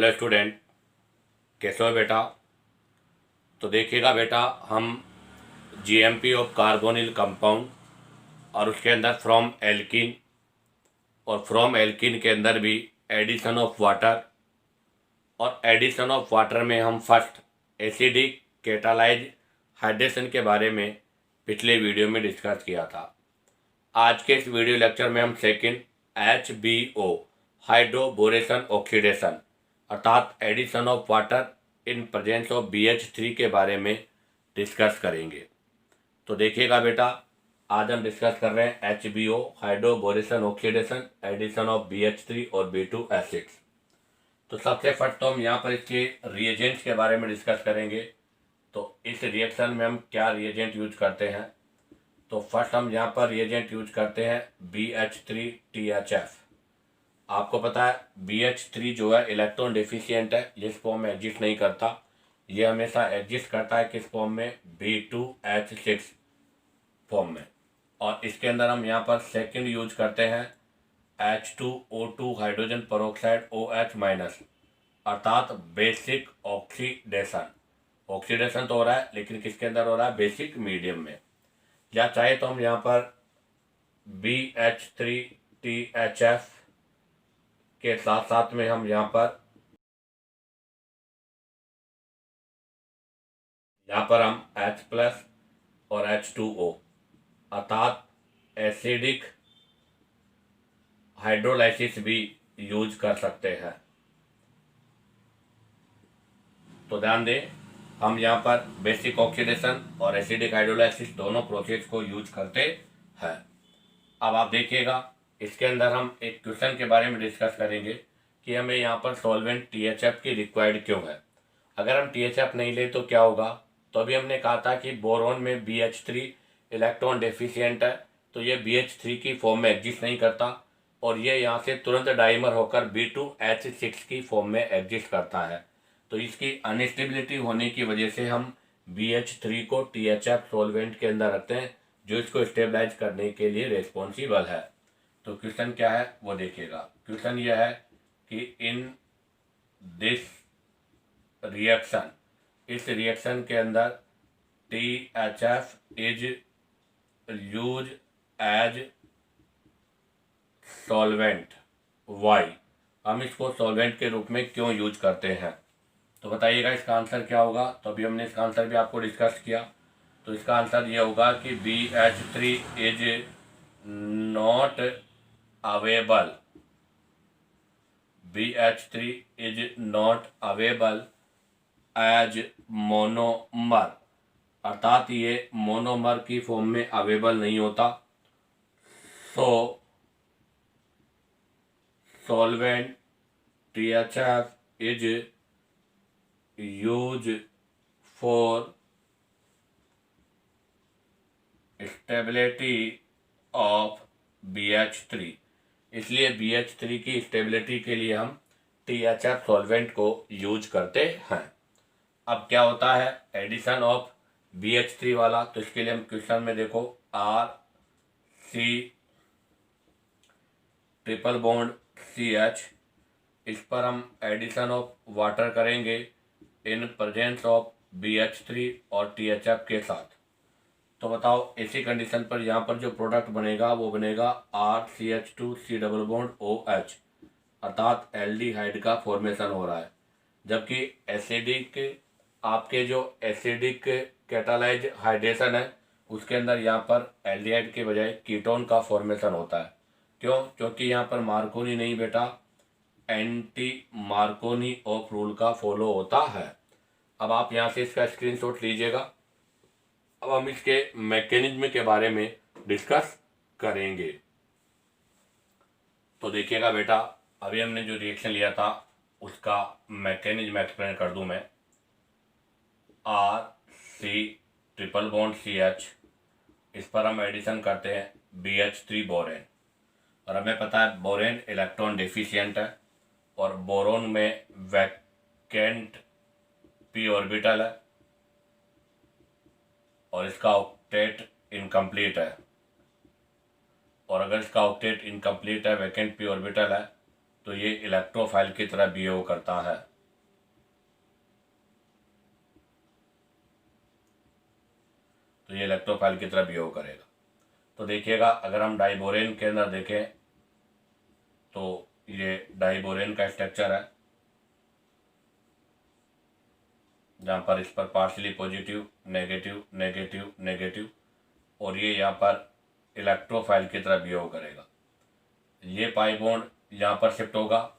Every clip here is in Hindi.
हेलो स्टूडेंट, कैसे हो बेटा। तो देखिएगा बेटा, हम जीएमपी ऑफ कार्बोनिल कंपाउंड और उसके अंदर फ्रॉम एल्कीन और फ्रॉम एल्कीन के अंदर भी एडिशन ऑफ वाटर और एडिशन ऑफ वाटर में हम फर्स्ट एसिडिक कैटालाइज हाइड्रेशन के बारे में पिछले वीडियो में डिस्कस किया था। आज के इस वीडियो लेक्चर में हम सेकंड HBO हाइड्रोबोरेशन ऑक्सीडेशन अर्थात addition of water in presence of BH3 के बारे में डिस्कस करेंगे। तो देखिएगा बेटा, आज हम डिस्कस कर रहे हैं HBO hydroboration oxidation addition of BH3 और B2 एसिड्स। तो सबसे फर्स्ट तो हम यहाँ पर इसके रिएजेंट्स के बारे में डिस्कस करेंगे। तो इस रिएक्शन में हम क्या रिएजेंट यूज करते हैं। तो फर्स्ट हम यहाँ पर रिएजेंट यूज करते हैं BH3THF। आपको पता है BH3 जो है इलेक्ट्रॉन डिफिशियंट है, जिस फॉर्म में एग्जिस्ट नहीं करता। ये हमेशा एग्जिस्ट करता है किस फॉर्म में, B2H6 फॉर्म में। और इसके अंदर हम यहाँ पर सेकंड यूज करते हैं H2O2 हाइड्रोजन पेरोक्साइड OH- अर्थात बेसिक ऑक्सीडेशन। ऑक्सीडेशन तो हो रहा है, लेकिन किसके अंदर हो रहा है, बेसिक मीडियम में। या चाहे तो हम यहाँ पर BH3THF के साथ साथ में हम यहाँ पर हम H+ और H2O अर्थात एसिडिक हाइड्रोलाइसिस भी यूज कर सकते हैं। तो ध्यान दें, हम यहाँ पर बेसिक ऑक्सीडेशन और एसिडिक हाइड्रोलाइसिस दोनों प्रोसेस को यूज करते हैं। अब आप देखिएगा, इसके अंदर हम एक क्वेश्चन के बारे में डिस्कस करेंगे कि हमें यहाँ पर सॉल्वेंट THF की रिक्वायर्ड क्यों है। अगर हम THF नहीं ले तो क्या होगा। तो अभी हमने कहा था कि बोरोन में BH3 इलेक्ट्रॉन डेफिशिएंट है, तो ये BH3 की फॉर्म में एग्जिस्ट नहीं करता और ये यहाँ से तुरंत डाइमर होकर B2H6 की फॉर्म में एग्जिस्ट करता है। तो इसकी अनस्टेबिलिटी होने की वजह से हम BH3 को THF सॉल्वेंट के अंदर रखते हैं, जो इसको स्टेबलाइज करने के लिए रेस्पॉन्सिबल है। तो क्वेश्चन क्या है वो देखिएगा। क्वेश्चन यह है कि इन दिस रिएक्शन, इस रिएक्शन के अंदर THF is use as solvent. Why, हम इसको सॉल्वेंट के रूप में क्यों यूज करते हैं। तो बताइएगा इसका आंसर क्या होगा। तो अभी हमने इसका आंसर भी आपको डिस्कस किया। तो इसका आंसर ये होगा कि BH3 is not available. BH3 is not available as monomer, अर्थात ये मोनोमर की फॉर्म में अवेलेबल नहीं होता। So solvent THF is use for stability of BH3। इसलिए BH3 की स्टेबिलिटी के लिए हम THF सॉल्वेंट को यूज करते हैं। अब क्या होता है एडिशन ऑफ BH3 वाला। तो इसके लिए हम क्वेश्चन में देखो RC ट्रिपल बॉन्ड CH, इस पर हम एडिशन ऑफ वाटर करेंगे इन प्रेजेंस ऑफ BH3 और THF के साथ। तो बताओ इसी कंडीशन पर यहाँ पर जो प्रोडक्ट बनेगा वो बनेगा RCH2C डबल बॉन्ड OH, अर्थात एल्डिहाइड का फॉर्मेशन हो रहा है। जबकि एसिडिक, आपके जो एसिडिक कैटालाइज हाइड्रेशन है उसके अंदर यहाँ पर एल्डिहाइड के बजाय कीटोन का फॉर्मेशन होता है। क्यों? क्योंकि यहाँ पर मार्कोनी नहीं बेटा, एंटी मार्कोनी ऑफ रूल का फॉलो होता है। अब आप यहाँ से इसका स्क्रीनशॉट लीजिएगा। अब हम इसके मैकेनिज्म के बारे में डिस्कस करेंगे। तो देखिएगा बेटा, अभी हमने जो रिएक्शन लिया था उसका मैकेनिज्म एक्सप्लेन कर दूं मैं। RC ट्रिपल बॉन्ड CH, इस पर हम एडिशन करते हैं BH3 बोरेन। और हमें पता है बोरेन इलेक्ट्रॉन डेफिशिएंट है और बोरोन में वैकेंट p ऑर्बिटल है और इसका ऑक्टेट इनकम्प्लीट है। और अगर इसका ऑक्टेट इनकम्प्लीट है, वैकेंट p ऑर्बिटल है, तो ये इलेक्ट्रोफाइल की तरह बिहेव करता है। तो ये इलेक्ट्रोफाइल की तरह बिहेव करेगा। तो देखिएगा अगर हम डाइबोरेन के अंदर देखें तो ये डाइबोरेन का स्ट्रक्चर है, जहाँ पर इस पर partially positive negative negative negative, और ये यहाँ पर इलेक्ट्रोफाइल की तरह बिहेव करेगा। ये पाई बॉन्ड यहाँ पर शिफ्ट होगा,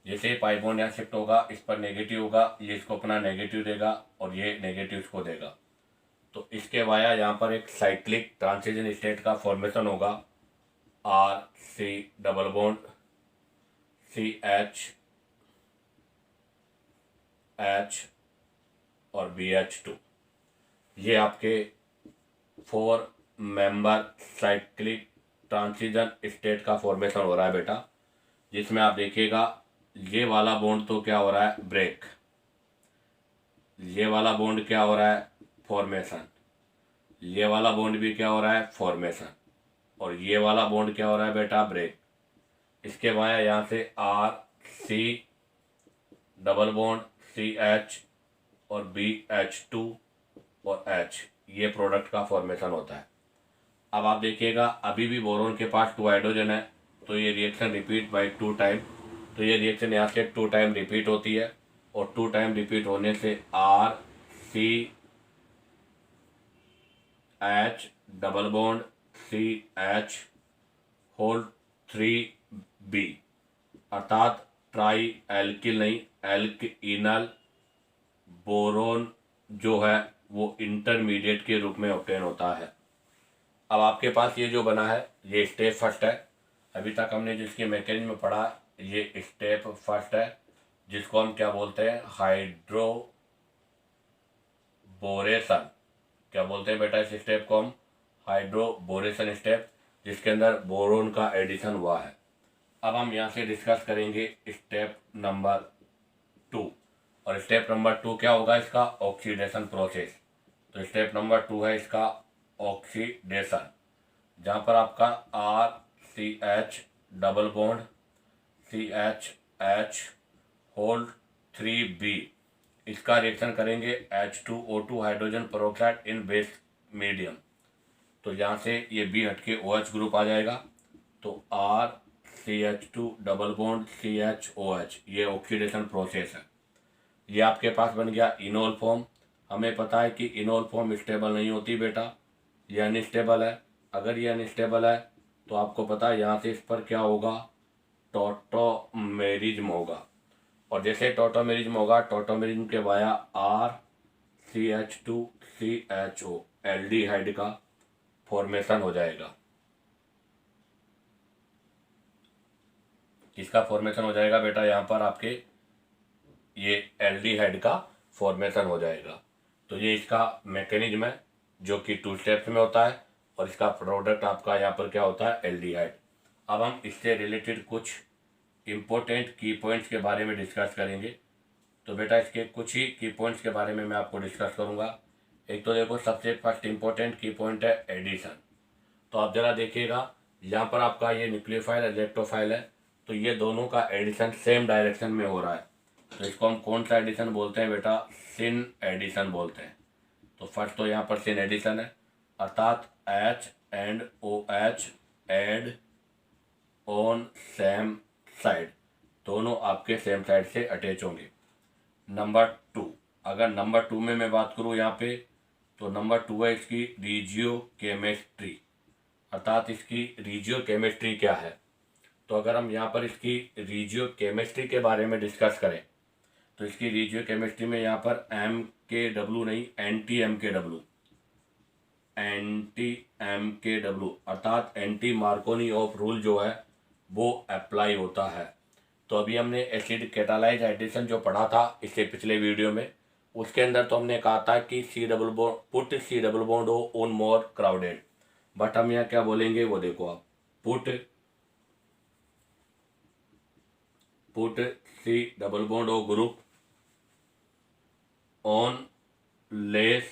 जैसे ही पाई बॉन्ड यहाँ शिफ्ट होगा इस पर नेगेटिव होगा, ये इसको अपना नेगेटिव देगा और ये नेगेटिव इसको देगा। तो इसके वाया यहाँ पर एक साइक्लिक ट्रांजिशन स्टेट का फॉर्मेशन होगा, R C double bond C H H और बी एच टू। ये आपके 4 मेंबर साइक्लिक ट्रांजिशन स्टेट का फॉर्मेशन हो रहा है बेटा, जिसमें आप देखिएगा ये वाला बॉन्ड तो क्या हो रहा है ब्रेक, ये वाला बॉन्ड क्या हो रहा है फॉर्मेशन, ये वाला बॉन्ड भी क्या हो रहा है फॉर्मेशन, और ये वाला बॉन्ड क्या हो रहा है बेटा ब्रेक। इसके बाद यहाँ से R C double bond C H और बी एच टू और एच, ये प्रोडक्ट का फॉर्मेशन होता है। अब आप देखिएगा अभी भी बोरोन के पास 2 हाइड्रोजन है, तो ये रिएक्शन रिपीट बाय 2 टाइम, तो ये रिएक्शन यहाँ से 2 टाइम रिपीट होती है, और 2 टाइम रिपीट होने से R C H double bond C H whole 3 B, अर्थात ट्राई एल्किल नहीं एल्किनल बोरोन जो है वो इंटरमीडिएट के रूप में ऑब्टेन होता है। अब आपके पास ये जो बना है ये स्टेप फर्स्ट है, अभी तक हमने जिसके मैकेनिज्म पढ़ा ये स्टेप फर्स्ट है, जिसको हम क्या बोलते हैं हाइड्रोबोरेशन। क्या बोलते हैं बेटा इस स्टेप को हम हाइड्रोबोरेशन स्टेप, जिसके अंदर बोरोन का एडिशन हुआ है। अब हम यहाँ से डिस्कस करेंगे स्टेप नंबर 2, और स्टेप नंबर 2 क्या होगा इसका ऑक्सीडेशन प्रोसेस। तो स्टेप नंबर 2 है इसका ऑक्सीडेशन, जहाँ पर आपका R C H double bond C H H whole 3b, इसका रिएक्शन करेंगे H2O2 hydrogen peroxide in base medium. तो यहाँ से ये B हटके OH ग्रुप आ जाएगा, तो RCH2 डबल बॉन्ड CHOH, ये ऑक्सीडेशन प्रोसेस है। ये आपके पास बन गया इनोल फॉर्म। हमें पता है कि इनोल फॉर्म स्टेबल नहीं होती बेटा, ये अनस्टेबल है। अगर ये अनस्टेबल है तो आपको पता है यहाँ से इस पर क्या होगा टॉटोमेरिज्म होगा, और जैसे टॉटोमेरिज्म होगा टॉटोमेरिज्म के वाया RCH2CHO एल्डिहाइड का फॉर्मेशन हो जाएगा। किसका फॉर्मेशन हो जाएगा बेटा यहाँ पर आपके ये एल्डिहाइड का फॉर्मेशन हो जाएगा। तो ये इसका मैकेनिज्म है जो कि 2 स्टेप्स में होता है, और इसका प्रोडक्ट आपका यहाँ पर क्या होता है एल्डिहाइड। अब हम इससे रिलेटेड कुछ इम्पोर्टेंट की पॉइंट्स के बारे में डिस्कस करेंगे। तो बेटा इसके कुछ ही की पॉइंट्स के बारे में मैं आपको डिस्कस करूँगा। एक तो देखो सबसे फर्स्ट इम्पोर्टेंट की पॉइंट है एडिशन। तो आप ज़रा देखिएगा यहाँ पर आपका ये न्यूक्लियोफाइल इलेक्ट्रोफाइल है, तो ये दोनों का एडिशन सेम डायरेक्शन में हो रहा है। तो इसको हम कौन सा एडिशन बोलते हैं बेटा सिन एडिशन बोलते हैं। तो फर्स्ट तो यहाँ पर सिन एडिशन है, अर्थात H and OH add on same side, दोनों आपके सेम साइड से अटैच होंगे। नंबर 2, अगर नंबर 2 में मैं बात करूँ यहाँ पे, तो नंबर 2 है इसकी रीजियो केमिस्ट्री, अर्थात इसकी रीजियो केमिस्ट्री क्या है। तो अगर हम यहाँ पर इसकी रीजियो केमिस्ट्री के बारे में डिस्कस करें तो इसकी रीजियो केमिस्ट्री में यहाँ पर MKW नहीं एंटी MKW अर्थात एंटी मार्कोनी ऑफ रूल जो है वो अप्लाई होता है। तो अभी हमने एसिड कैटालाइज हाइड्रेशन जो पढ़ा था इससे पिछले वीडियो में, उसके अंदर तो हमने कहा था कि C double bond put C double bond हो ऑन मोर क्राउडेड, बट हम यहाँ क्या बोलेंगे वो देखो आप, पुट C डबल बॉन्ड हो group on less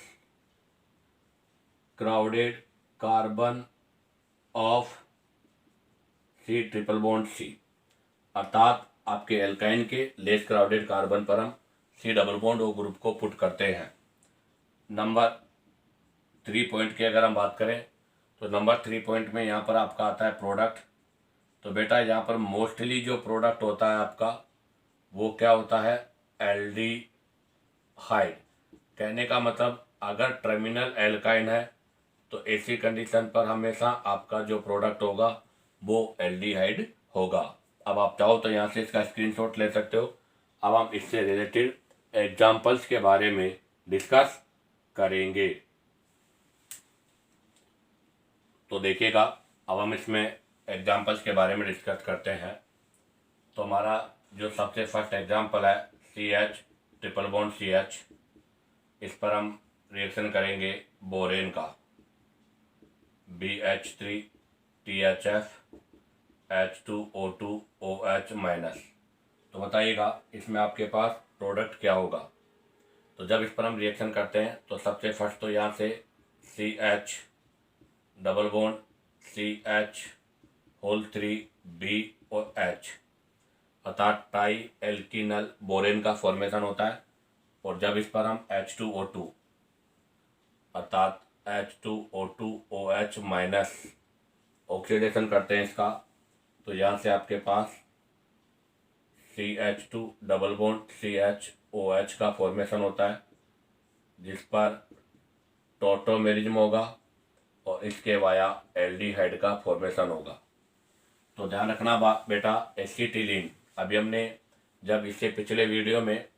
crowded carbon of C triple bond C, अर्थात आपके एल्काइन के लेस क्राउडेड कार्बन पर हम C double bond O group को पुट करते हैं। नंबर 3 पॉइंट की अगर हम बात करें तो नंबर 3 पॉइंट में यहाँ पर आपका आता है प्रोडक्ट। तो बेटा यहाँ पर मोस्टली जो प्रोडक्ट होता है आपका वो क्या होता है, एल्डिहाइड। कहने का मतलब अगर टर्मिनल एल्काइन है तो ऐसी कंडीशन पर हमेशा आपका जो प्रोडक्ट होगा वो एल्डिहाइड होगा। अब आप चाहो तो यहाँ से इसका स्क्रीनशॉट ले सकते हो। अब हम इससे रिलेटेड एग्जाम्पल्स के बारे में डिस्कस करेंगे। तो देखिएगा, अब हम इसमें एग्जाम्पल्स के बारे में डिस्कस करते हैं। तो हमारा जो सबसे फर्स्ट एग्जाम्पल है CH ट्रिपल बॉन्ड CH, इस पर हम रिएक्शन करेंगे बोरेन का BH3 THF H2O2 OH minus. तो बताइएगा इसमें आपके पास प्रोडक्ट क्या होगा। तो जब इस पर हम रिएक्शन करते हैं तो सबसे फर्स्ट तो यहाँ से CH double bond CH whole 3 B और H अर्थात टाई एल्किनल बोरेन का फॉर्मेशन होता है। और जब इस पर हम H2O2 अर्थात H2O2 OH माइनस ऑक्सीडेशन करते हैं इसका, तो यहाँ से आपके पास CH2 डबल बॉन्ड CHOH का फॉर्मेशन होता है, जिस पर टॉटोमेरिज्म होगा और इसके वाया एल्डिहाइड का फॉर्मेशन होगा। तो ध्यान रखना बेटा, एसिटिलीन, अभी हमने जब इससे पिछले वीडियो में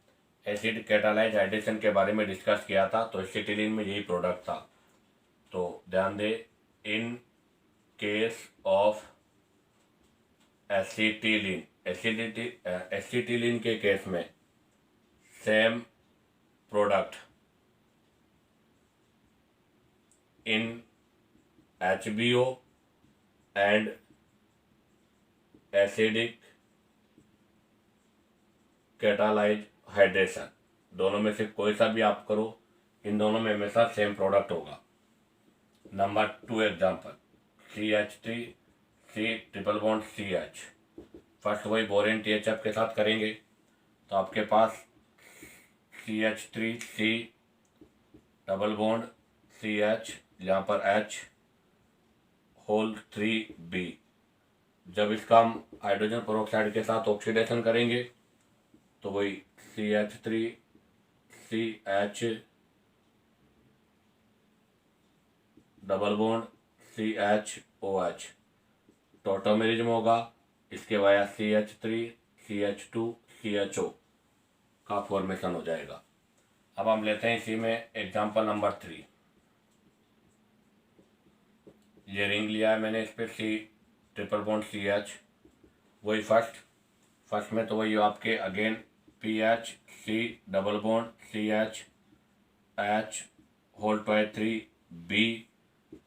एसिड कैटालाइज हाइड्रेशन के बारे में डिस्कस किया था तो एसिटिलीन में यही प्रोडक्ट था। तो ध्यान दे, in case of acetylene, acetylene के केस में same product in HBO and acidic catalyse hydration, दोनों में से कोई सा भी आप करो, इन दोनों में हमेशा सेम प्रोडक्ट होगा। Number 2 example CH3 C triple bond CH, first वही बोरेन THF के साथ करेंगे। तो आपके पास CH3 C double bond CH, यहाँ पर H होल 3 B, जब इसका हम हाइड्रोजन पेरोक्साइड के साथ ऑक्सीडेशन करेंगे तो वही CH3 CH double bond CHOH tautomerism होगा, इसके वाया CH3 CH2 CHO का फॉर्मेशन हो जाएगा। अब हम लेते हैं इसी में एग्जांपल नंबर 3। ये रिंग लिया है मैंने, इस पर C ट्रिपल बॉन्ड CH, वही फर्स्ट में तो वही आपके again PH C double bond CH H whole 3 B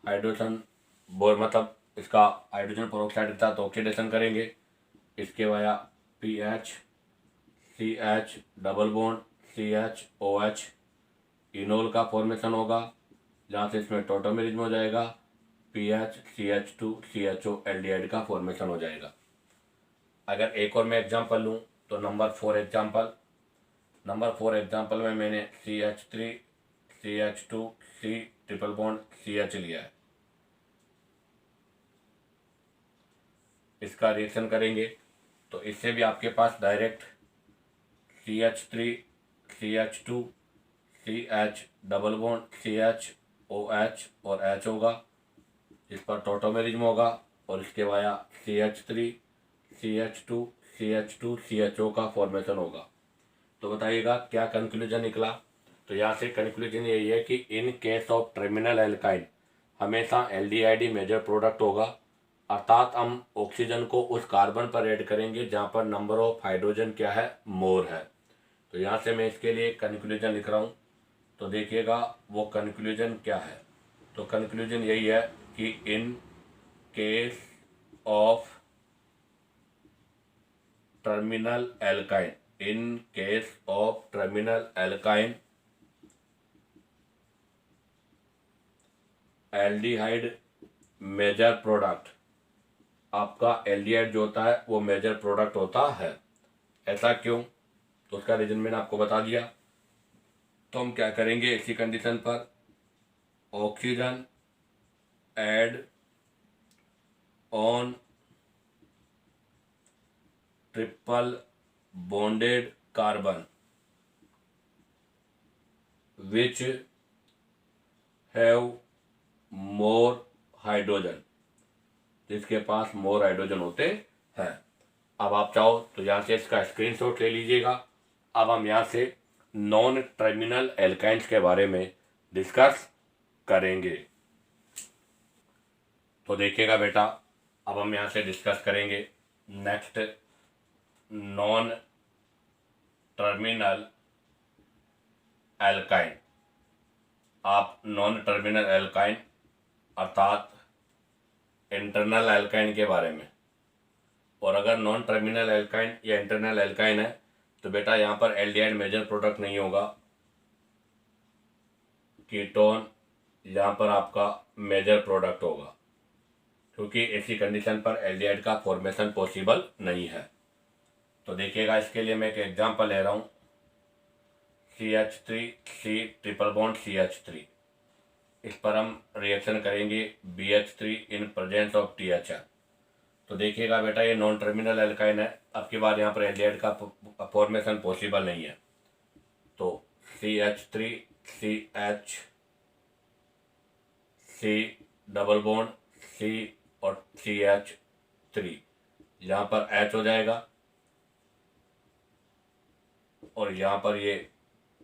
hydrogen boron, मतलब इसका हाइड्रोजन पेरोक्साइड के साथ ऑक्सीडेशन करेंगे, इसके via PH CH double bond CHOH enol का फॉर्मेशन होगा, जहाँ से इसमें टॉटोमेरिज्म हो जाएगा, PH CH2 CHO एल्डिहाइड का फॉर्मेशन हो जाएगा। अगर एक और मैं एग्जांपल लूँ तो नंबर 4 एग्जांपल में मैंने CH3 CH2 C triple bond CH लिया है। इसका रिएक्शन करेंगे तो इससे भी आपके पास direct CH3 CH2 CH double bond CHOH और H होगा, इस पर टॉटोमेरिज्म होगा और इसके via CH3 CH2 CH2 CHO का फॉर्मेशन होगा। तो बताइएगा क्या कंक्लूजन निकला। तो यहाँ से कंक्लूजन यही है कि in case of terminal alkyne हमेशा एल्डिहाइड मेजर प्रोडक्ट होगा, अर्थात हम ऑक्सीजन को उस कार्बन पर ऐड करेंगे जहाँ पर नंबर ऑफ हाइड्रोजन क्या है, मोर है। तो यहाँ से मैं इसके लिए कंक्लूजन लिख रहा हूँ। तो देखिएगा वो कंक्लूजन क्या है। तो कंक्लूजन यही है कि in case of terminal alkyne aldehyde major product, आपका एल्डिहाइड जो होता है वो मेजर प्रोडक्ट होता है। ऐसा क्यों, तो उसका रीजन मैंने आपको बता दिया। तो हम क्या करेंगे, इसी कंडीशन पर oxygen add on triple bonded carbon which have more hydrogen, जिसके पास मोर हाइड्रोजन होते हैं। अब आप चाहो तो यहाँ से इसका स्क्रीनशॉट ले लीजिएगा। अब हम यहाँ से नॉन टर्मिनल एल्काइंस के बारे में डिस्कस करेंगे। तो देखिएगा बेटा, अब हम यहाँ से डिस्कस करेंगे नेक्स्ट नॉन टर्मिनल एल्काइन। आप नॉन टर्मिनल एल्काइन अर्थात इंटरनल एल्काइन के बारे में, और अगर नॉन टर्मिनल एल्काइन या इंटरनल एल्काइन है तो बेटा यहाँ पर एल्डिहाइड मेजर प्रोडक्ट नहीं होगा, कीटोन यहाँ पर आपका मेजर प्रोडक्ट होगा, क्योंकि ऐसी कंडीशन पर एल्डिहाइड का फॉर्मेशन पॉसिबल नहीं है। तो देखिएगा, इसके लिए मैं एक एग्जांपल ले रहा हूँ, CH3C ट्रिपल बॉन्ड CH3। इस पर हम रिएक्शन करेंगे BH3 in presence of THR। तो देखिएगा बेटा, ये नॉन टर्मिनल एल्काइन है। अब की बार यहाँ पर एल्डिहाइड का फॉर्मेशन पॉसिबल नहीं है। तो CH3CH C double bond C और CH3, यहाँ पर H हो जाएगा और यहाँ पर ये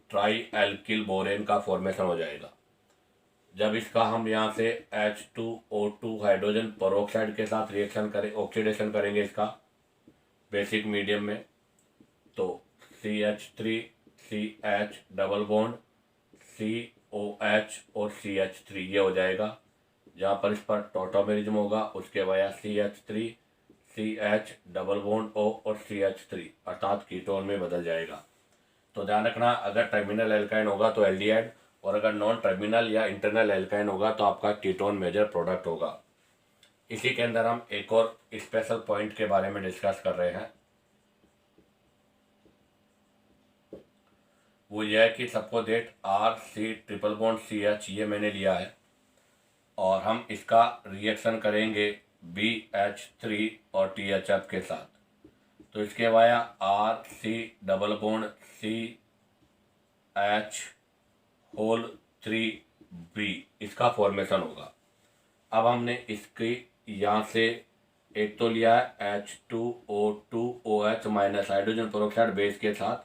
ट्राई एल्किल बोरेन का फॉर्मेशन हो जाएगा। जब इसका हम यहाँ से H2O2 हाइड्रोजन पेरोक्साइड के साथ रिएक्शन करें, ऑक्सीडेशन करेंगे इसका बेसिक मीडियम में, तो CH3CH डबल बॉन्ड COH और CH3 ये हो जाएगा। जहाँ पर इस पर टॉटोमेरिज्म होगा उसके बाद CH3CH डबल बॉन्ड O और CH3 अर्थात कीटोन में बदल जाएगा। तो ध्यान रखना, अगर टर्मिनल एल्काइन होगा तो एल्डिहाइड, और अगर नॉन टर्मिनल या इंटरनल एल्काइन होगा तो आपका कीटोन मेजर प्रोडक्ट होगा। इसी के अंदर हम एक और स्पेशल पॉइंट के बारे में डिस्कस कर रहे हैं, वो यह है कि suppose that RC triple bond CH ये मैंने लिया है और हम इसका रिएक्शन करेंगे BH3 और THF के साथ। तो इसके via RC double bond CH whole 3B इसका फॉर्मेशन होगा। अब हमने इसकी यहाँ से एक तो लिया है H2O2OH minus hydrogen peroxide base के साथ,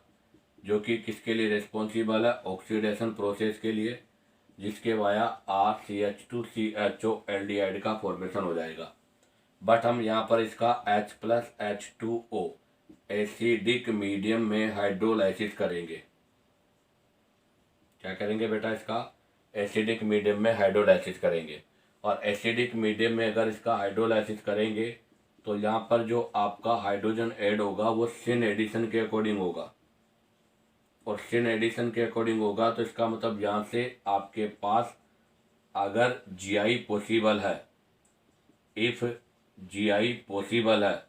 जो कि किसके लिए रिस्पॉन्सिबल है, ऑक्सीडेशन प्रोसेस के लिए, जिसके वाया RCH2CHO एल्डिहाइड का फॉर्मेशन हो जाएगा। बट हम यहाँ पर इसका H+H2O एसिडिक मीडियम में हाइड्रोलाइसिस करेंगे। क्या करेंगे बेटा, इसका एसिडिक मीडियम में हाइड्रोलाइसिस करेंगे। और एसिडिक मीडियम में अगर इसका हाइड्रोलाइसिस करेंगे तो यहाँ पर जो आपका हाइड्रोजन ऐड होगा वो सिन एडिशन के अकॉर्डिंग होगा, और सिन एडिशन के अकॉर्डिंग होगा तो इसका मतलब यहाँ से आपके पास अगर GI पॉसिबल है, इफ़ GI पॉसिबल है,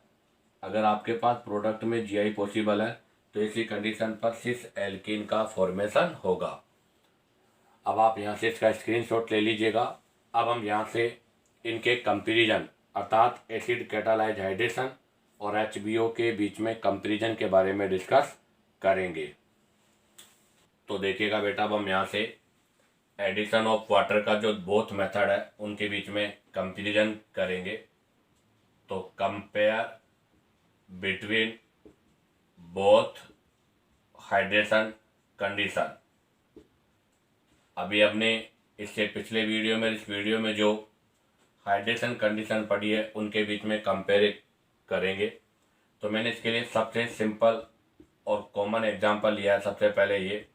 अगर आपके पास प्रोडक्ट में GI पॉसिबल है तो इसी कंडीशन पर सिस एल्कीन का फॉर्मेशन होगा। अब आप यहाँ से इसका स्क्रीनशॉट ले लीजिएगा। अब हम यहाँ से इनके कंपैरिजन अर्थात एसिड कैटालाइज हाइड्रेशन और HBO के बीच में कंपैरिजन के बारे में डिस्कस करेंगे। तो देखिएगा बेटा, अब हम यहाँ से एडिशन ऑफ वाटर का जो बोथ मेथड है उनके बीच में कंपैरिजन करेंगे। तो compare between both hydration condition. अभी हमने इससे पिछले वीडियो में, इस वीडियो में जो हाइड्रेशन कंडीशन पढ़ी है उनके बीच में कंपेयर करेंगे। तो मैंने इसके लिए सबसे सिंपल और कॉमन एग्जांपल लिया है। सबसे पहले ये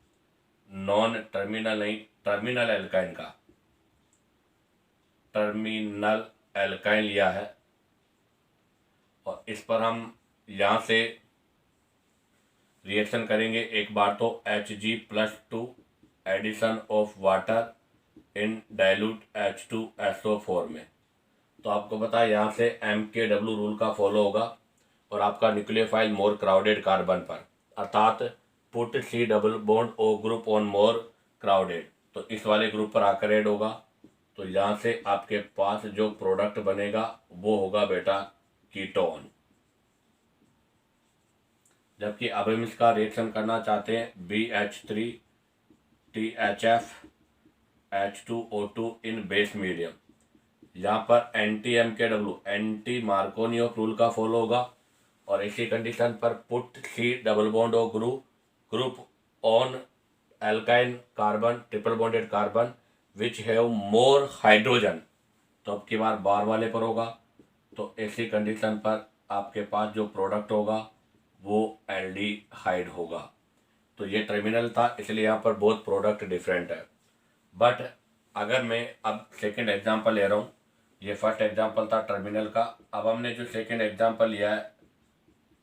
नॉन टर्मिनल नहीं, टर्मिनल एल्काइन का टर्मिनल एल्काइन लिया है, और इस पर हम यहाँ से रिएक्शन करेंगे। एक बार तो Hg+2 addition of water in dilute H2SO4 में। तो आपको पता है यहाँ से MKW रूल का फॉलो होगा और आपका न्यूक्लियोफाइल मोर क्राउडेड कार्बन पर, अर्थात put C double bond O group on more crowded, तो इस वाले ग्रुप पर आकर ऐड होगा। तो यहाँ से आपके पास जो प्रोडक्ट बनेगा वो होगा बेटा कीटोन। जबकि अब हम इसका रिएक्शन करना चाहते हैं BH3 THF H2O2 इन बेस मीडियम। यहाँ पर NT-MkW एंटी मार्कोनियोव रूल का फॉलो होगा और इसी कंडीशन पर put C double bond O group on alkyne carbon triple bonded carbon which have more hydrogen. तो अब की बार बार वाले पर होगा, तो ऐसी कंडीशन पर आपके पास जो प्रोडक्ट होगा वो एल्डिहाइड होगा। तो ये टर्मिनल था, इसलिए यहाँ पर बहुत प्रोडक्ट डिफरेंट है। बट अगर मैं अब सेकंड एग्जांपल ले रहा हूँ, ये फर्स्ट एग्जांपल था टर्मिनल का, अब हमने जो सेकंड एग्जांपल लिया है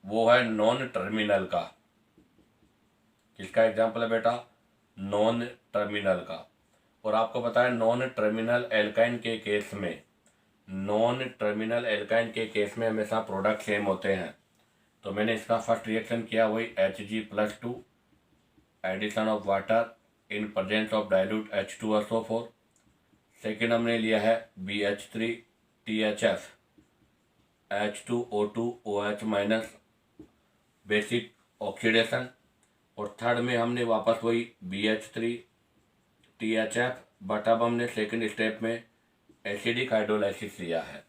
वो है नॉन टर्मिनल का। किसका एग्जांपल है बेटा? नॉन टर्मिनल का। और आपको पता है नॉन टर्मिनल एल्काइन के केस में, नॉन टर्मिनल एल्काइन के केस में हमेशा प्रोडक्ट सेम होते हैं। तो मैंने इसका फर्स्ट रिएक्शन किया वही Hg+2 addition of water in presence of dilute H2SO4। Second हमने लिया है BH3 THF H2O2 OH- basic oxidation. और थर्ड में हमने वापस वही BH3 THF, बट अब हमने सेकेंड स्टेप में एसिडिक हाइड्रोलाइसिस लिया है।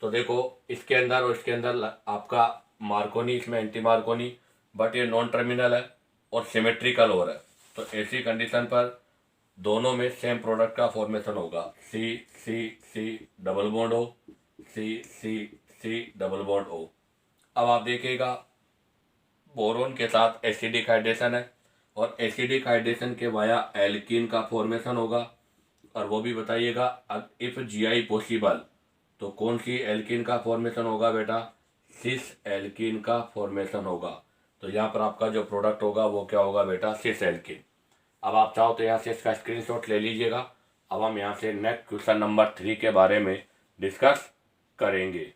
तो देखो इसके अंदर और इसके अंदर आपका मार्कोनी, इसमें एंटी मार्कोनी, बट ये नॉन टर्मिनल है और सिमेट्रिकल हो रहा है। तो ऐसी कंडीशन पर दोनों में सेम प्रोडक्ट का फॉर्मेशन होगा सी सी सी डबल बॉन्ड ओ, सी सी सी डबल बॉन्ड ओ। अब आप देखिएगा बोरोन के साथ एसिडिक हाइड्रेशन है और एसिडिक हाइड्रेशन के वाया एल्कीन का फॉर्मेशन होगा। और वो भी बताइएगा इफ GI पॉसिबल, तो कौन सी एल्कीन का फॉर्मेशन होगा बेटा? सिस एल्कीन का फॉर्मेशन होगा। तो यहाँ पर आपका जो प्रोडक्ट होगा वो क्या होगा बेटा? Cis alkene. अब आप चाहो तो यहाँ से इसका स्क्रीनशॉट ले लीजिएगा। अब हम यहाँ से नेक्स्ट क्वेश्चन नंबर 3 के बारे में डिस्कस करेंगे।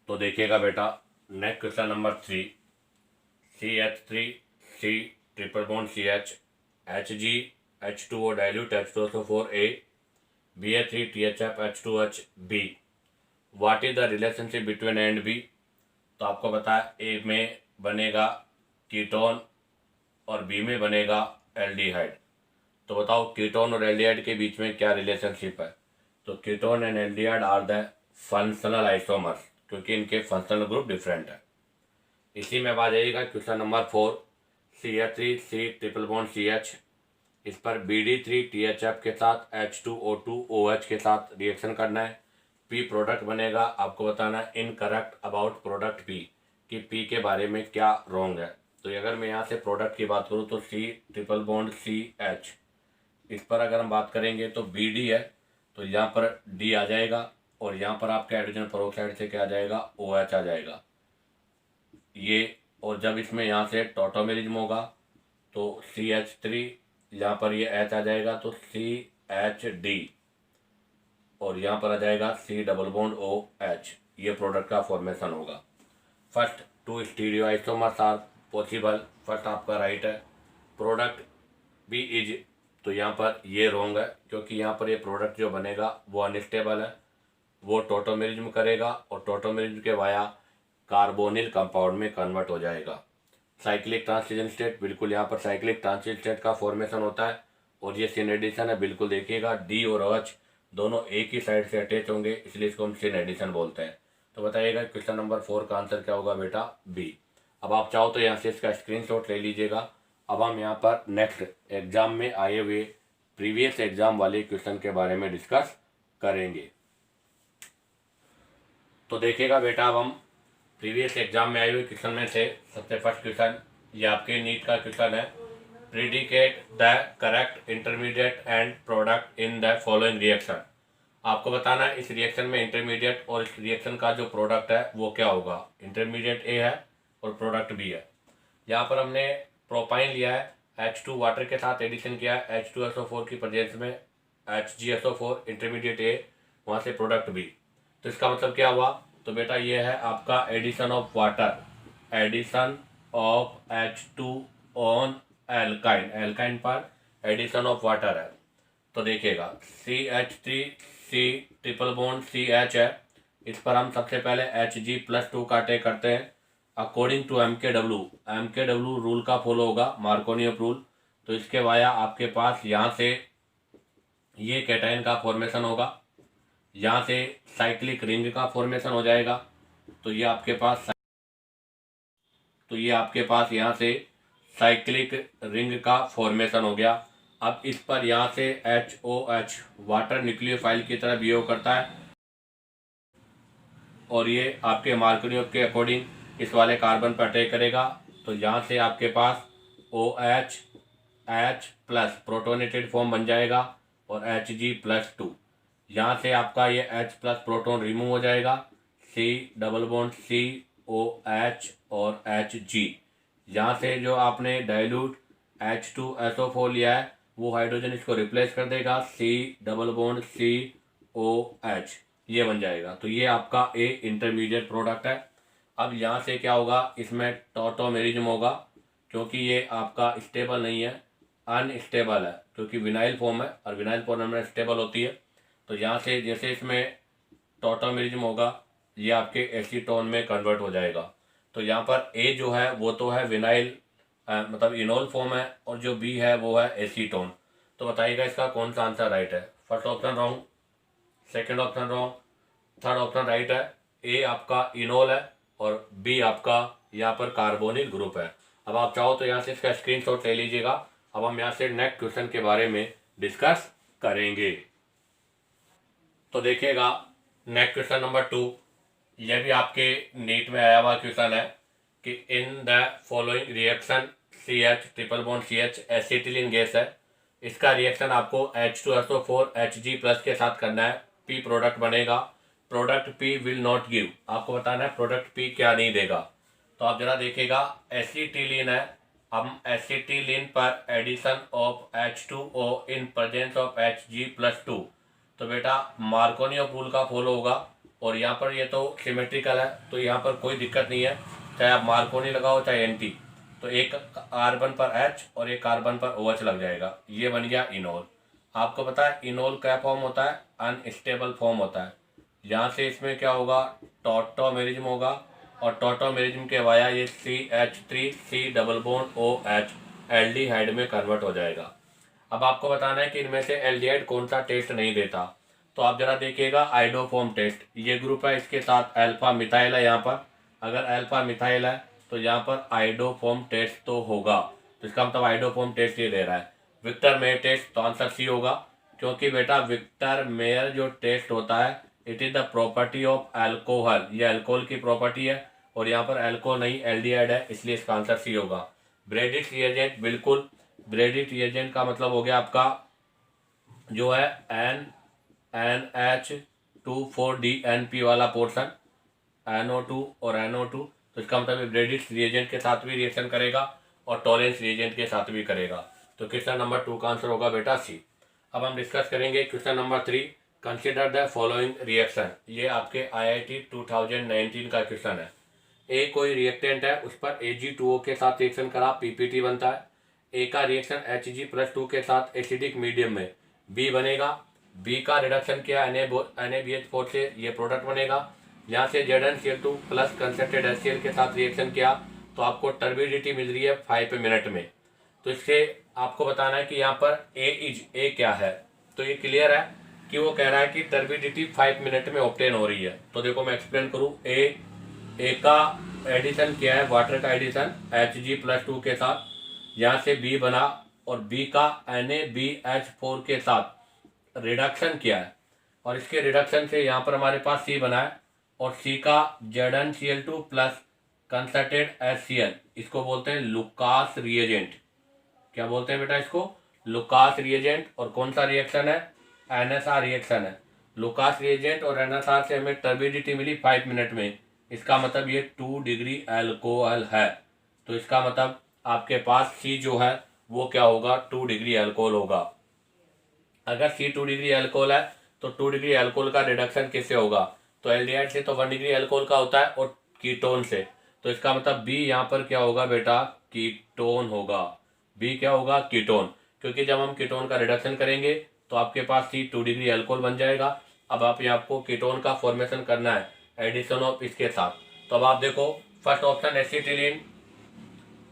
तो देखिएगा बेटा next question number 3, CH3C triple bond CH Hg H2O dilute H2SO4a BH3 THF H2H B। What is the relationship between A and B? तो आपको पता है ए में बनेगा कीटोन और बी में बनेगा एल्डिहाइड। तो बताओ कीटोन और एल्डिहाइड के बीच में क्या रिलेशनशिप है? तो ketone and aldehyde are the functional isomers, क्योंकि इनके फंक्शनल ग्रुप डिफरेंट है। इसी में आ जाइएगा question number 4, CH3C triple bond CH, इस पर BD3 THF के साथ H2O2 OH के साथ रिएक्शन करना है। P प्रोडक्ट बनेगा। आपको बताना है इनकरेक्ट अबाउट प्रोडक्ट P, कि P के बारे में क्या रॉन्ग है। तो अगर मैं यहाँ से प्रोडक्ट की बात करूँ तो C ट्रिपल बॉन्ड CH, इस पर अगर हम बात करेंगे तो BD है, तो यहाँ पर D आ जाएगा और यहाँ पर आपके हाइड्रोजन पेरोक्साइड से क्या आ जाएगा? OH आ जाएगा ये। और जब इसमें यहाँ से टॉटोमेरिज्म होगा तो CH3, यहाँ पर ये H आ जाएगा तो CHD, और यहाँ पर आ जाएगा C डबल बॉन्ड OH। ये प्रोडक्ट का फॉर्मेशन होगा। First 2 stereo isomers are possible, first आपका राइट है। प्रोडक्ट बी इज, तो यहाँ पर ये रॉन्ग है, क्योंकि यहाँ पर ये प्रोडक्ट जो बनेगा वो अनस्टेबल है, वो टोटोमेरिज्म करेगा और टोटोमेरिज्म के वाया कार्बोनिल कंपाउंड में कन्वर्ट हो जाएगा। साइक्लिक ट्रांजिशन स्टेट, बिल्कुल यहाँ पर साइक्लिक ट्रांजिशन स्टेट का फॉर्मेशन होता है और ये सिन एडिशन है। बिल्कुल देखिएगा डी और OH दोनों एक ही साइड से अटैच होंगे, इसलिए इसको हम सिन एडिशन बोलते हैं। तो बताइएगा क्वेश्चन नंबर 4 का आंसर क्या होगा बेटा? बी। अब आप चाहो तो यहाँ से इसका स्क्रीनशॉट ले लीजिएगा। अब हम यहाँ पर नेक्स्ट एग्जाम में आए हुए प्रीवियस एग्जाम वाले क्वेश्चन के बारे में डिस्कस करेंगे। तो देखिएगा बेटा अब हम प्रीवियस एग्जाम में आए हुए क्वेश्चन में से सबसे फर्स्ट क्वेश्चन, ये आपके नीट का क्वेश्चन है, predicate the correct intermediate and product in the following reaction. आपको बताना है इस रिएक्शन में इंटरमीडिएट और इस रिएक्शन का जो प्रोडक्ट है वो क्या होगा। इंटरमीडिएट ए है और प्रोडक्ट बी है। यहाँ पर हमने प्रोपाइन लिया है, H2 वाटर के साथ एडिशन किया है H2SO4 की प्रेजेंस में, HgSO4 इंटरमीडिएट ए, वहाँ से प्रोडक्ट बी। तो इसका मतलब क्या हुआ? तो बेटा ये है आपका addition of water, addition of H2 on alkyne, alkyne पर एडिशन ऑफ वाटर है। तो देखिएगा CH3C ट्रिपल बॉन्ड CH है, इस पर हम सबसे पहले Hg+2 का अटैक करते हैं अकॉर्डिंग टू एम के डब्ल्यू रूल का फॉलो होगा, मार्कोनियन रूल। तो इसके वाया आपके पास यहाँ से ये कैटायन का फॉर्मेशन होगा, यहाँ से साइक्लिक रिंग का फॉर्मेशन हो जाएगा। तो ये आपके पास यहाँ से साइक्लिक रिंग का फॉर्मेशन हो गया। अब इस पर यहाँ से HOH वाटर न्यूक्लियोफाइल की तरह बिहेव करता है और ये आपके मार्कोनियन के अकॉर्डिंग इस वाले कार्बन पर अटैक करेगा। तो यहाँ से आपके पास OH H plus protonated form बन जाएगा और Hg+2। यहाँ से आपका ये H प्लस प्रोटोन रिमूव हो जाएगा, C डबल बॉन्ड COH और Hg। यहाँ से जो आपने डाइल्यूट H2SO4 लिया है वो हाइड्रोजन इसको रिप्लेस कर देगा, C डबल बॉन्ड COH ये बन जाएगा। तो ये आपका ए इंटरमीडिएट प्रोडक्ट है। अब यहाँ से क्या होगा, इसमें टॉटोमेरिज्म होगा, क्योंकि ये आपका स्टेबल नहीं है, अनस्टेबल है, क्योंकि विनाइल फॉर्म है और विनाइल फॉर्म में स्टेबल होती है। तो यहाँ से जैसे इसमें टॉटोमेरिज्म होगा ये आपके एसीटोन में कन्वर्ट हो जाएगा। तो यहाँ पर ए जो है वो तो है विनाइल मतलब इनोल फॉर्म है और जो बी है वो है एसीटोन। तो बताइएगा इसका कौन सा आंसर राइट है। First option wrong, second option wrong, third option right है। ए आपका इनोल है और बी आपका यहाँ पर कार्बोनिल ग्रुप है। अब आप चाहो तो यहाँ से इसका स्क्रीनशॉट ले लीजिएगा। अब हम यहाँ से नेक्स्ट क्वेश्चन के बारे में डिस्कस करेंगे। तो देखिएगा नेक्स्ट क्वेश्चन नंबर 2, यह भी आपके नीट में आया हुआ क्वेश्चन है कि in the following reaction CH triple bond CH acetylene gas है, इसका रिएक्शन आपको H2SO4 Hg+ के साथ करना है, P प्रोडक्ट बनेगा। Product P will not give, आपको बताना है प्रोडक्ट P क्या नहीं देगा। तो आप जरा देखिएगा एसिटिलीन है, हम एसिटिलीन पर addition of H2O in presence of Hg+2, तो बेटा मार्कोनियन रूल का फॉलो होगा और यहाँ पर ये तो सिमेट्रिकल है तो यहाँ पर कोई दिक्कत नहीं है, चाहे आप मार्कोनी लगाओ चाहे एंटी। तो एक कार्बन पर H और एक कार्बन पर OH लग जाएगा, ये बन गया इनोल। आपको पता है इनोल क्या फॉर्म होता है, अनस्टेबल फॉर्म होता है। यहाँ से इसमें क्या होगा, टॉटोमेरिज्म होगा और टॉटोमेरिज्म के वाया ये CH3C double bond OH aldehyde में कन्वर्ट हो जाएगा। अब आपको बताना है कि इनमें से एल्डिहाइड कौन सा टेस्ट नहीं देता। तो आप जरा देखिएगा आइडोफॉर्म टेस्ट, ये ग्रुप है, इसके साथ अल्फा मिथाइल है। यहाँ पर अगर अल्फा मिथाइल है तो यहाँ पर आइडोफॉर्म टेस्ट तो होगा, तो इसका मतलब आइडोफॉर्म टेस्ट ये दे रहा है। विक्टर मेयर टेस्ट, तो आंसर सी होगा, क्योंकि बेटा विक्टर मेयर जो टेस्ट होता है it is the property of alcohol, ये अल्कोहल की प्रॉपर्टी है और यहाँ पर अल्कोहल नहीं एल्डिहाइड है, इसलिए इसका आंसर सी होगा। ब्रेडिट रिएजेंट, बिल्कुल ब्रेडिट रिएजेंट का मतलब हो गया आपका जो है NH2,4DNP वाला पोर्शन, NO2 और NO2, तो इसका मतलब ब्रेडिट रिएजेंट के साथ भी रिएक्शन करेगा और टॉलेंस रिएजेंट के साथ भी करेगा। तो क्वेश्चन नंबर 2 का आंसर होगा बेटा सी। अब हम डिस्कस करेंगे question number 3, consider the following reaction. ये आपके IIT 2019 का क्वेश्चन है। ए कोई रिएक्टेंट है, उस पर Ag2O के साथ रिएक्शन करा, PPT बनता है। ए का रिएक्शन Hg+2 के साथ एसिडिक मीडियम में बी बनेगा। बी का रिडक्शन किया NaBH4 से, ये प्रोडक्ट बनेगा। यहाँ से ZnCl2 प्लस कंसनट्रेटेड HCl के साथ रिएक्शन किया तो आपको टर्बिडिटी मिल रही है 5 मिनट में। तो इससे आपको बताना है कि यहाँ पर ए क्या है। तो ये क्लियर है कि वो कह रहा है कि टर्बिडिटी 5 मिनट में ऑब्टेन हो रही है। तो देखो मैं एक्सप्लेन करूँ, ए का एडिशन किया है, वाटर का एडिशन Hg+2 के साथ, यहाँ से बी बना और बी का NaBH4 के साथ रिडक्शन किया है और इसके रिडक्शन से यहाँ पर हमारे पास सी बना है और सी का ZnCl2 प्लस कंसनट्रेटेड HCl, इसको बोलते हैं लुकास रिएजेंट। क्या बोलते हैं बेटा इसको, लुकास रिएजेंट। और कौन सा रिएक्शन है, NSR रिएक्शन है। लुकास रिएजेंट और NSR से हमें टर्बिडिटी मिली 5 मिनट में, इसका मतलब ये 2 डिग्री अल्कोहल है। तो इसका मतलब आपके पास सी जो है वो क्या होगा, 2 डिग्री अल्कोहल होगा। अगर सी 2 डिग्री अल्कोहल है तो 2 डिग्री अल्कोहल का रिडक्शन किससे होगा, तो एल्डिहाइड से तो 1 डिग्री अल्कोहल का होता है और कीटोन से। तो इसका मतलब बी यहाँ पर क्या होगा बेटा, कीटोन होगा। बी क्या होगा, कीटोन, क्योंकि जब हम कीटोन का रिडक्शन करेंगे तो आपके पास C 2 डिग्री अल्कोहल बन जाएगा। अब आप ये आपको कीटोन का फॉर्मेशन करना है एडिशन ऑफ इसके साथ। तो अब आप देखो फर्स्ट ऑप्शन एसिटिलीन,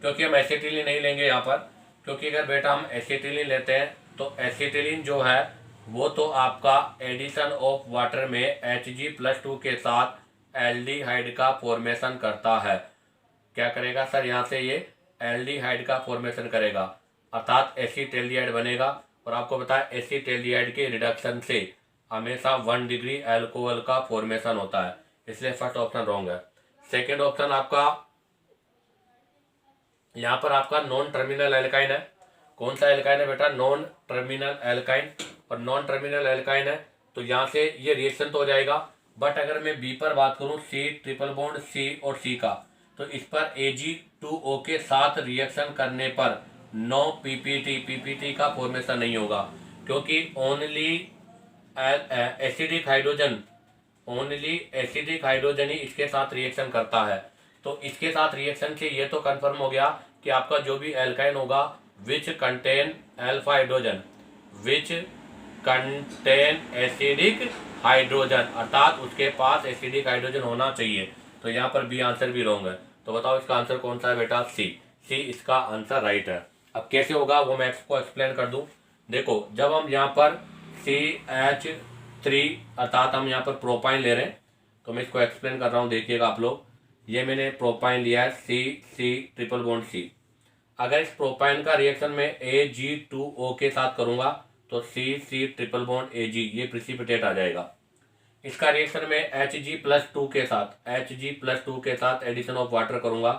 क्योंकि हम एसिटिलीन नहीं लेंगे यहाँ पर, क्योंकि अगर बेटा हम एसिटिलीन लेते हैं तो एसिटिलीन जो है वो तो आपका एडिशन ऑफ वाटर में Hg+2 के साथ एल्डिहाइड का फॉर्मेशन करता है। क्या करेगा सर, यहाँ से ये एल्डिहाइड का फॉर्मेशन करेगा, अर्थात एसिटेल्डिहाइड बनेगा। और आपको पता है एसिटेल्डिहाइड के रिडक्शन से हमेशा 1 डिग्री अल्कोहल का फॉर्मेशन होता है, इसलिए फर्स्ट ऑप्शन रॉन्ग है। सेकेंड ऑप्शन आपका यहाँ पर आपका नॉन टर्मिनल एल्काइन है। कौन सा एल्काइन है बेटा, नॉन टर्मिनल एल्काइन। और नॉन टर्मिनल एल्काइन है तो यहाँ से ये रिएक्शन तो हो जाएगा, बट अगर मैं बी पर बात करूँ C ट्रिपल बॉन्ड C और C का, तो इस पर Ag2O के साथ रिएक्शन करने पर नो पीपीटी का फॉर्मेशन नहीं होगा, क्योंकि ओनली एसिडिक हाइड्रोजन ही इसके साथ रिएक्शन करता है। तो इसके साथ रिएक्शन से ये तो कंफर्म हो गया कि आपका जो भी एल्काइन होगा which contain alpha hydrogen, which contain acidic hydrogen, अर्थात उसके पास एसिडिक हाइड्रोजन होना चाहिए। तो यहाँ पर बी आंसर भी रॉन्ग है। तो बताओ इसका आंसर कौन सा है बेटा, सी इसका आंसर राइट है। अब कैसे होगा वो मैं आपको एक्सप्लेन कर दूं। देखो जब हम यहाँ पर CH3 अर्थात हम यहाँ पर प्रोपाइन ले रहे हैं, तो मैं इसको एक्सप्लेन कर रहा हूँ, देखिएगा आप लोग। ये मैंने प्रोपाइन लिया है C ट्रिपल बॉन्ड C। अगर इस प्रोपाइन का रिएक्शन में Ag2O के साथ करूँगा तो C ट्रिपल बॉन्ड Ag, ये प्रिसिपिटेट आ जाएगा। इसका रिएक्शन में Hg+2 के साथ एडिशन ऑफ वाटर करूँगा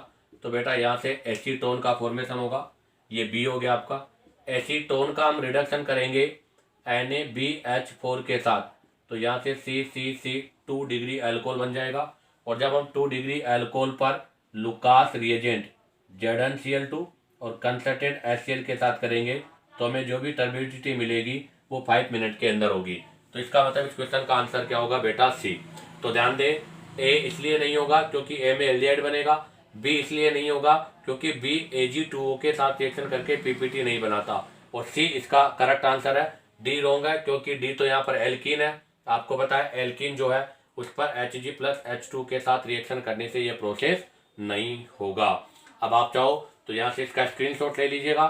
तो बेटा यहाँ से एसीटोन का फॉर्मेशन होगा, ये बी हो गया आपका। एसीटोन का हम रिडक्शन करेंगे NaBH4 के साथ, तो यहाँ से C 2 डिग्री अल्कोहल बन जाएगा। और जब हम 2 डिग्री अल्कोहल पर लुकास रिएजेंट ZnCl2 और कंसर्टेड HCl के साथ करेंगे तो हमें जो भी टर्बिडिटी मिलेगी वो 5 मिनट के अंदर होगी। तो इसका मतलब इस क्वेश्चन का आंसर क्या होगा बेटा, सी। तो ध्यान दें, ए इसलिए नहीं होगा क्योंकि ए में एल्डिहाइड बनेगा, बी इसलिए नहीं होगा क्योंकि बी Ag2O के साथ रिएक्शन करके पीपीटी नहीं बनाता, और सी इसका करेक्ट आंसर है। डी रॉन्ग है क्योंकि डी तो यहाँ पर एल्कीन है, आपको पता है एल्कीन जो है उस पर Hg+H2 के साथ रिएक्शन करने से ये प्रोसेस नहीं होगा। अब आप चाहो तो यहाँ से इसका स्क्रीनशॉट ले लीजिएगा,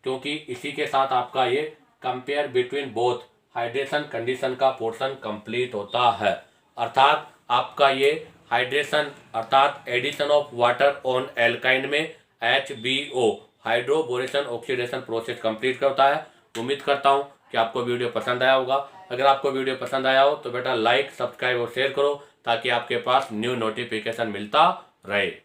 क्योंकि इसी के साथ आपका ये compare between both hydration condition का पोर्शन कंप्लीट होता है। अर्थात आपका ये हाइड्रेशन अर्थात addition of water on alkyne में HBO hydroboration oxidation process complete करता है। उम्मीद करता हूँ कि आपको वीडियो पसंद आया होगा। अगर आपको वीडियो पसंद आया हो तो बेटा लाइक, सब्सक्राइब और शेयर करो, ताकि आपके पास न्यू नोटिफिकेशन मिलता रहे।